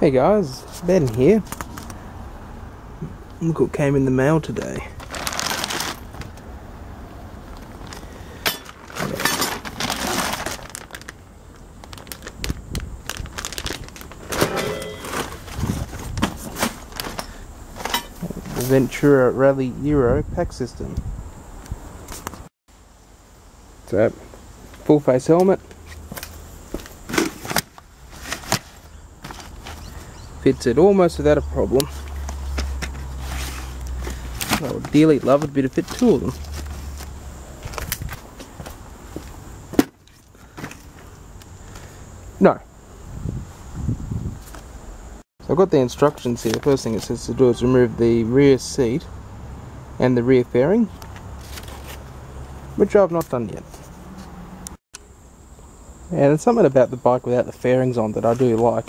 Hey guys, Ben here. Look what came in the mail today. The Ventura Rack pack system. So, full face helmet. Fits it almost without a problem. I would dearly love a bit of fit two of them. No. So I've got the instructions here. The first thing it says to do is remove the rear seat and the rear fairing, which I've not done yet. And there's something about the bike without the fairings on that I do like.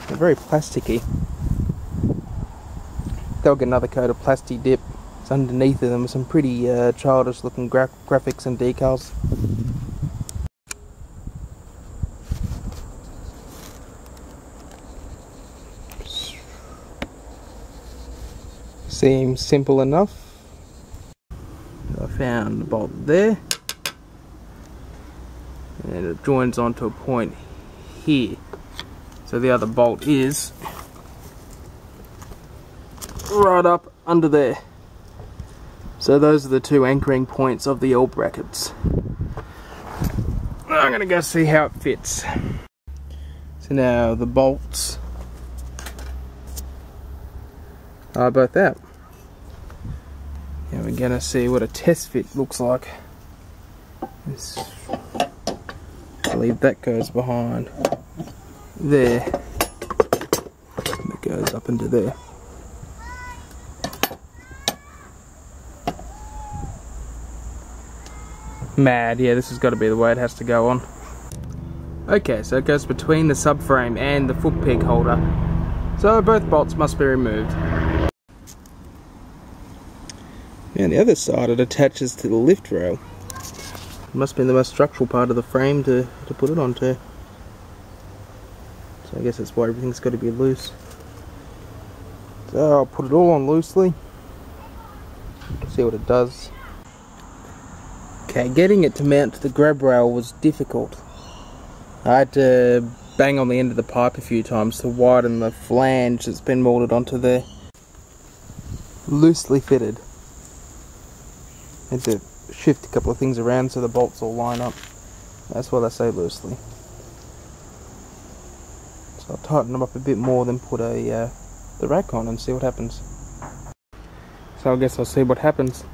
They're very plasticky. They'll get another coat of plastic dip. It's underneath of them with some pretty childish looking graphics and decals. Seems simple enough. I found the bolt there. And it joins onto a point here. So the other bolt is right up under there. So those are the two anchoring points of the L brackets. I'm gonna go see how it fits. So now the bolts are both out. And we're gonna see what a test fit looks like. I believe that goes behind there. And it goes up into there. Mad, yeah, this has got to be the way it has to go on. Okay, so it goes between the subframe and the foot peg holder. So both bolts must be removed. And the other side, it attaches to the lift rail. It must be the most structural part of the frame to put it onto. So I guess that's why everything's got to be loose. So I'll put it all on loosely. See what it does. Okay, getting it to mount to the grab rail was difficult. I had to bang on the end of the pipe a few times to widen the flange that's been molded onto there. Loosely fitted. Had to shift a couple of things around so the bolts all line up. That's why they say loosely. So I'll tighten them up a bit more, then put the rack on and see what happens. So I guess I'll see what happens.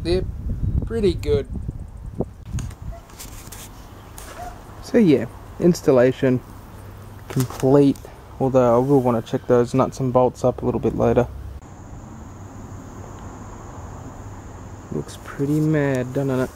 They're pretty good. So yeah, installation complete, although I will want to check those nuts and bolts up a little bit later. Looks pretty mad, doesn't it?